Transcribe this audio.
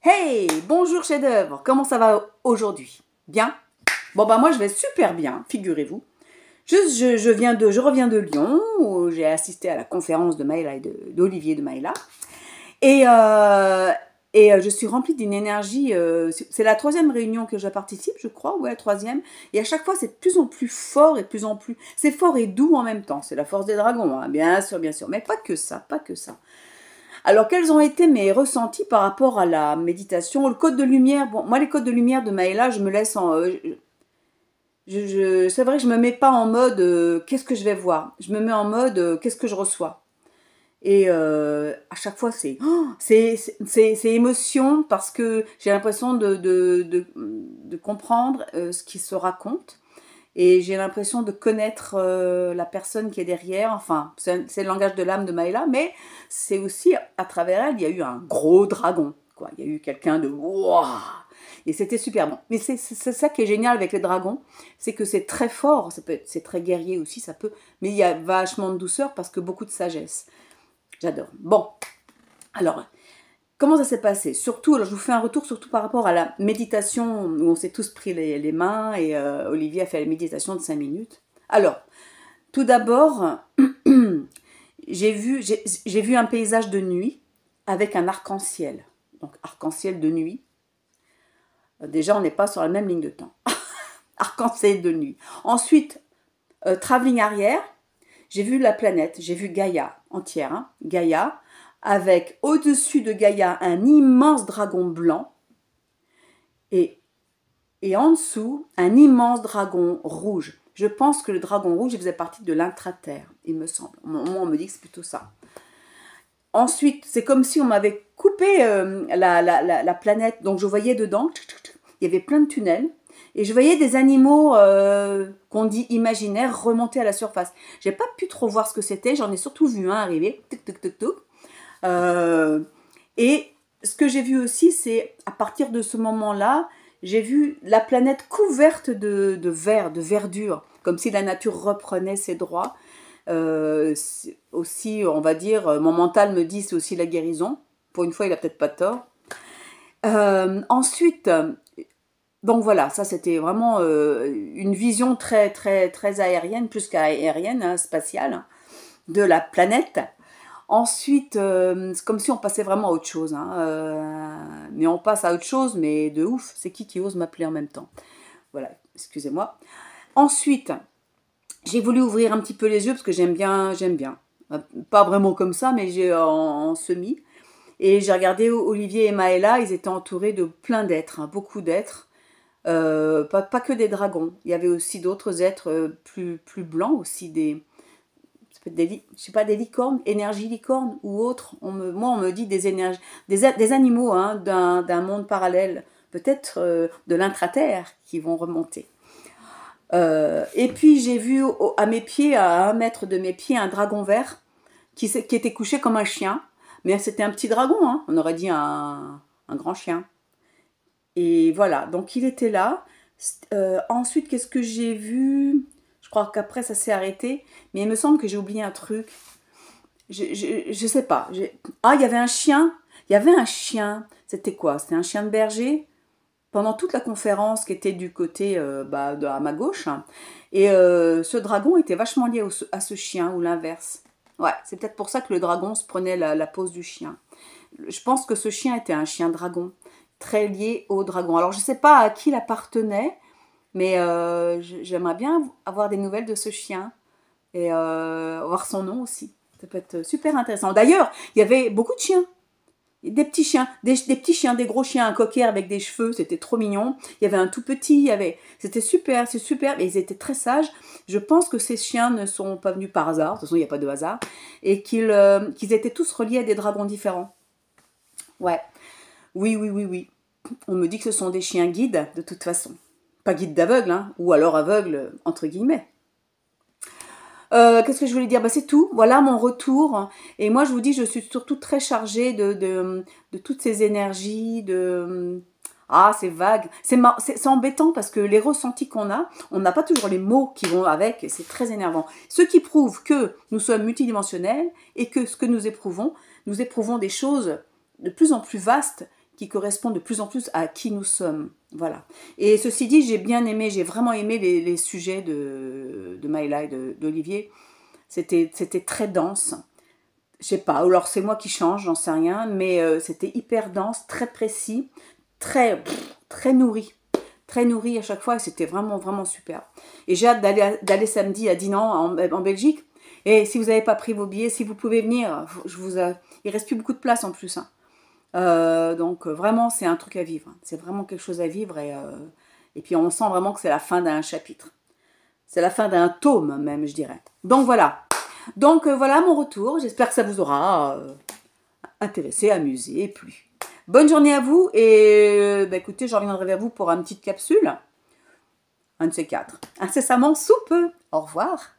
Hey, bonjour chef-d'œuvre, comment ça va aujourd'hui? Bien? Bon bah moi je vais super bien, figurez-vous. Je reviens de Lyon, où j'ai assisté à la conférence de Maëla et d'Olivier de Maëla. Et, je suis remplie d'une énergie, c'est la troisième réunion que je participe, je crois, ouais, la troisième. Et à chaque fois, c'est de plus en plus fort et de plus en plus... C'est fort et doux en même temps, c'est la force des dragons, hein, bien sûr. Mais pas que ça, pas que ça. Alors, quels ont été mes ressentis par rapport à la méditation? Le code de lumière, bon, moi, les codes de lumière de Maëla, je me laisse en... c'est vrai que je me mets pas en mode qu'est-ce que je vais voir. Je me mets en mode qu'est-ce que je reçois. Et à chaque fois, c'est émotion parce que j'ai l'impression de comprendre ce qui se raconte. Et j'ai l'impression de connaître la personne qui est derrière. Enfin, c'est le langage de l'âme de Maëla, mais c'est aussi, à travers elle, il y a eu un gros dragon. Quoi. Il y a eu quelqu'un de... Wouah. Et c'était super bon. Mais c'est ça qui est génial avec les dragons, c'est que c'est très fort, c'est très guerrier aussi, ça peut... Mais il y a vachement de douceur parce que beaucoup de sagesse. J'adore. Bon, alors... Comment ça s'est passé? Surtout, alors je vous fais un retour surtout par rapport à la méditation où on s'est tous pris les mains et Olivier a fait la méditation de 5 minutes. Alors, tout d'abord, j'ai vu un paysage de nuit avec un arc-en-ciel. Donc, arc-en-ciel de nuit. Déjà, on n'est pas sur la même ligne de temps. Arc-en-ciel de nuit. Ensuite, travelling arrière, j'ai vu la planète, j'ai vu Gaïa entière, hein, Gaïa, avec au-dessus de Gaïa un immense dragon blanc et en dessous un immense dragon rouge. Je pense que le dragon rouge il faisait partie de l'intraterre, il me semble. Moi, on me dit que c'est plutôt ça. Ensuite, c'est comme si on m'avait coupé la planète, donc je voyais dedans, il y avait plein de tunnels, et je voyais des animaux qu'on dit imaginaires remonter à la surface. J'ai pas pu trop voir ce que c'était, j'en ai surtout vu un arriver, et ce que j'ai vu aussi, c'est à partir de ce moment-là, j'ai vu la planète couverte de verdure, comme si la nature reprenait ses droits. Aussi, on va dire, mon mental me dit c'est aussi la guérison. Pour une fois, il a peut-être pas tort. Ensuite, donc voilà, ça c'était vraiment une vision très très très aérienne, plus qu'aérienne, hein, spatiale, hein, de la planète. Ensuite, c'est comme si on passait vraiment à autre chose. Hein, mais on passe à autre chose, mais de ouf. C'est qui ose m'appeler en même temps? Voilà, excusez-moi. Ensuite, j'ai voulu ouvrir un petit peu les yeux parce que j'aime bien. Pas vraiment comme ça, mais j'ai en semi. Et j'ai regardé Olivier et Maëla, ils étaient entourés de plein d'êtres, hein, beaucoup d'êtres. Pas que des dragons. Il y avait aussi d'autres êtres plus blancs, aussi des... je sais pas, des licornes, énergie licorne ou autre. Moi, on me dit des énergies, des animaux hein, d'un monde parallèle, peut-être de l'intraterre qui vont remonter. Et puis j'ai vu à mes pieds, à 1 mètre de mes pieds, un dragon vert qui était couché comme un chien. Mais c'était un petit dragon, hein, on aurait dit un grand chien. Et voilà, donc il était là. Ensuite, qu'est-ce que j'ai vu? Je crois qu'après, ça s'est arrêté. Mais il me semble que j'ai oublié un truc. Je sais pas. Ah, il y avait un chien. Il y avait un chien. C'était quoi? C'était un chien de berger. Pendant toute la conférence qui était du côté à ma gauche. Et ce dragon était vachement lié à ce chien ou l'inverse. Ouais, c'est peut-être pour ça que le dragon se prenait la pose du chien. Je pense que ce chien était un chien dragon, très lié au dragon. Alors je ne sais pas à qui il appartenait, mais j'aimerais bien avoir des nouvelles de ce chien et voir son nom aussi. Ça peut être super intéressant. D'ailleurs, il y avait beaucoup de chiens. Des petits chiens, des petits chiens, des gros chiens, un cocker avec des cheveux, c'était trop mignon. Il y avait un tout petit, c'était super, c'est super, et ils étaient très sages. Je pense que ces chiens ne sont pas venus par hasard, de toute façon il n'y a pas de hasard, et qu'ils étaient tous reliés à des dragons différents. Ouais, oui. On me dit que ce sont des chiens guides, de toute façon. Pas guides d'aveugle, hein, ou alors aveugles, entre guillemets. Qu'est-ce que je voulais dire? C'est tout. Voilà mon retour. Et moi, je vous dis, je suis surtout très chargée de toutes ces énergies, Ah, c'est vague. C'est embêtant parce que les ressentis qu'on a, on n'a pas toujours les mots qui vont avec. Et c'est très énervant. Ce qui prouve que nous sommes multidimensionnels et que ce que nous éprouvons des choses de plus en plus vastes qui correspond de plus en plus à qui nous sommes. Voilà. Et ceci dit, j'ai vraiment aimé les sujets de Maëla et d'Olivier. C'était très dense. Je sais pas, alors c'est moi qui change, j'en sais rien, mais c'était hyper dense, très précis, très nourri. Très nourri à chaque fois, et c'était vraiment, vraiment super. Et j'ai hâte d'aller samedi à Dinan, en Belgique. Et si vous n'avez pas pris vos billets, si vous pouvez venir, il reste plus beaucoup de place en plus. Hein. Donc vraiment, c'est un truc à vivre. C'est vraiment quelque chose à vivre. Et puis on sent vraiment que c'est la fin d'un chapitre. C'est la fin d'un tome même, je dirais. Donc voilà. Donc voilà mon retour. J'espère que ça vous aura intéressé, amusé, plu. Bonne journée à vous. Et écoutez, je reviendrai vers vous pour une petite capsule. Un de ces quatre. Incessamment sous peu. Au revoir.